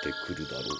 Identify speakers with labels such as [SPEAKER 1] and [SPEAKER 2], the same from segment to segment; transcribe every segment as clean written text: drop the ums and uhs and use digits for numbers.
[SPEAKER 1] てくるだろう。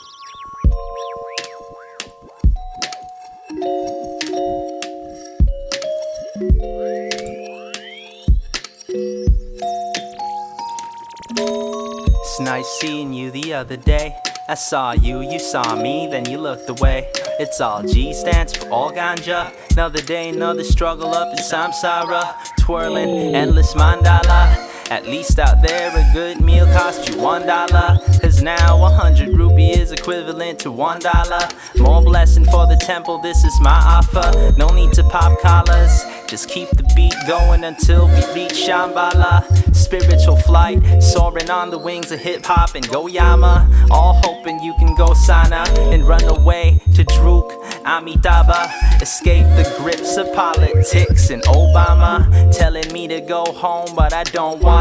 [SPEAKER 2] It's nice seeing you the other day. I saw you, you saw me, then you looked away. It's all G stands for all ganja. Another day, another struggle up in Samsara. Twirling endless mandala. At least out there a good meal cost you $1. Cause now 100 rupee is equivalent to $1. More blessing for the temple, this is my offer. No need to pop collars, just keep the beat going until we reach Shambhala. Spiritual flight, soaring on the wings of hip-hop and Goyama. All hoping you can go Sana and run away to Druk Amitabha. Escape the grips of politics and Obama. Telling me to go home but I don't wanna.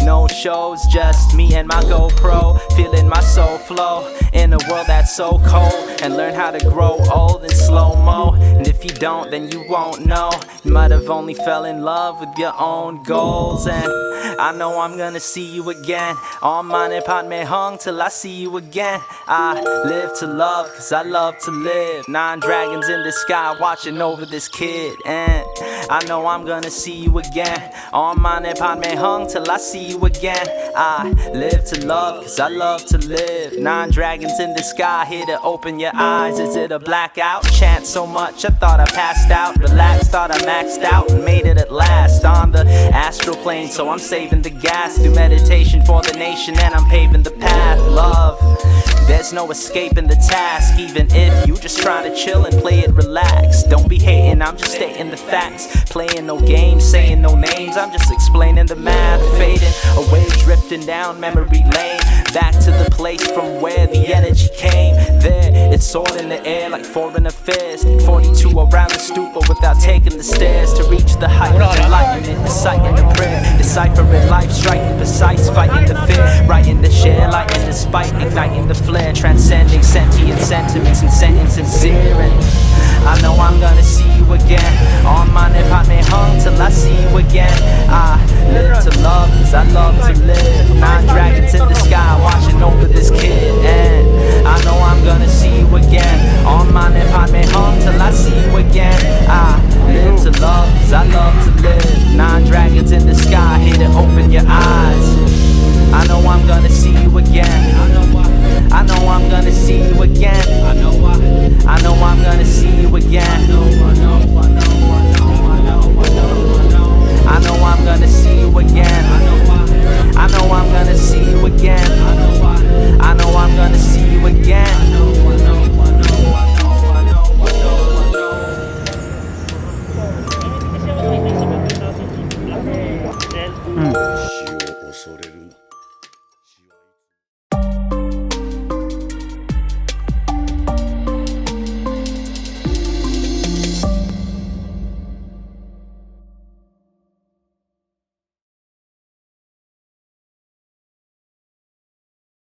[SPEAKER 2] No shows, just me and my GoPro. Feeling my soul flow in a world that's so cold. And learn how to grow old in slow-mo. And if you don't, then you won't know. You might have only fell in love with your own goals. And I know I'm gonna see you again. On mine pot me hung till I see you again. I live to love, cause I love to live. 9 dragons in the sky watching over this kid. And I know I'm gonna see you again. On mine pot me hung till I see you again. I live to love, cause I love to live. 9 dragons in the sky here to open your eyes. Is it a blackout? Chant so much I thought I passed out. Relaxed, thought I maxed out and made it at last. On the astral plane, so I'm saving the gas. Do meditation for the nation and I'm paving the path. Love, there's no escaping the task. Even if you just trying to chill and play it relaxed. Don't be hating, I'm just stating the facts. Playing no games, saying no names, I'm just explaining the math. Fading away, drifting down memory lane. Back to the place from where the energy came. There, it's soared in the air like foreign affairs. 42 around the stupa without taking the stairs. To reach the height of enlightenment, reciting the prayer. Deciphering life, striking precise, fighting the fear. Writing the share, lighting the spite, igniting the flare. Transcending sentient sentiments and sentence sincere. And I know I'm gonna see you again. On my nepot me hung till I see you again. I live to love, cause I love to live. 9 dragons in the sky watching over this kid. And I know I'm gonna see you again. On my nepot me hung till I see you again.